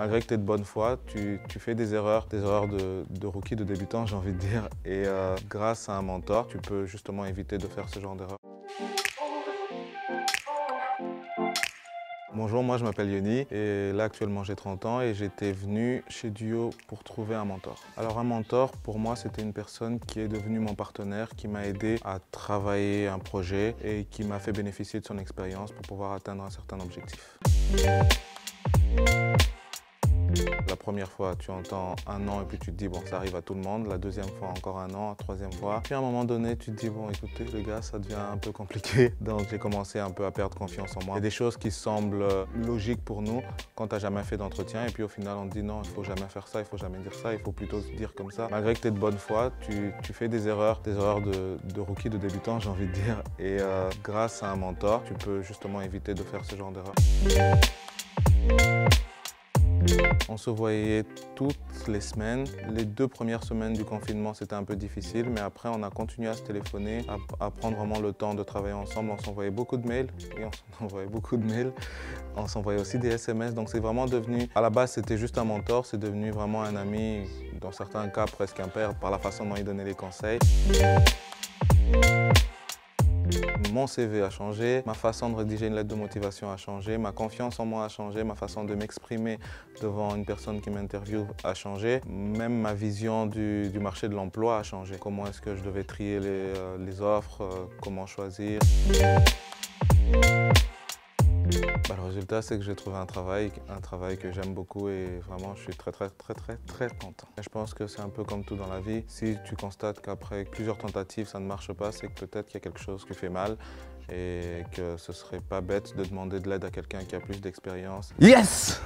Malgré que tu es de bonne foi, tu fais des erreurs de rookie, de débutant, j'ai envie de dire. Et grâce à un mentor, tu peux justement éviter de faire ce genre d'erreurs. Bonjour, moi je m'appelle Yoni et là actuellement j'ai 30 ans et j'étais venu chez Duo pour trouver un mentor. Alors un mentor pour moi c'était une personne qui est devenue mon partenaire, qui m'a aidé à travailler un projet et qui m'a fait bénéficier de son expérience pour pouvoir atteindre un certain objectif. La première fois, tu entends un an et puis tu te dis bon, ça arrive à tout le monde. La deuxième fois, encore un an, la troisième fois. Puis à un moment donné, tu te dis bon, écoutez les gars, ça devient un peu compliqué. Donc j'ai commencé un peu à perdre confiance en moi. Il y a des choses qui semblent logiques pour nous quand tu n'as jamais fait d'entretien et puis au final on te dit non, il ne faut jamais faire ça, il ne faut jamais dire ça, il faut plutôt se dire comme ça. Malgré que tu es de bonne foi, tu fais des erreurs de rookie, de débutant, j'ai envie de dire. Et grâce à un mentor, tu peux justement éviter de faire ce genre d'erreurs. On se voyait toutes les semaines. Les 2 premières semaines du confinement, c'était un peu difficile, mais après, on a continué à se téléphoner, à prendre vraiment le temps de travailler ensemble. On s'envoyait beaucoup de mails, et on s'envoyait beaucoup de mails. On s'envoyait aussi des SMS, donc c'est vraiment devenu... À la base, c'était juste un mentor, c'est devenu vraiment un ami, dans certains cas presque un père, par la façon dont il donnait les conseils. Mon CV a changé, ma façon de rédiger une lettre de motivation a changé, ma confiance en moi a changé, ma façon de m'exprimer devant une personne qui m'interviewe a changé, même ma vision du marché de l'emploi a changé. Comment est-ce que je devais trier les offres, comment choisir. Le résultat, c'est que j'ai trouvé un travail que j'aime beaucoup et vraiment, je suis très content. Et je pense que c'est un peu comme tout dans la vie. Si tu constates qu'après plusieurs tentatives, ça ne marche pas, c'est que peut-être qu'il y a quelque chose qui fait mal et que ce serait pas bête de demander de l'aide à quelqu'un qui a plus d'expérience. Yes!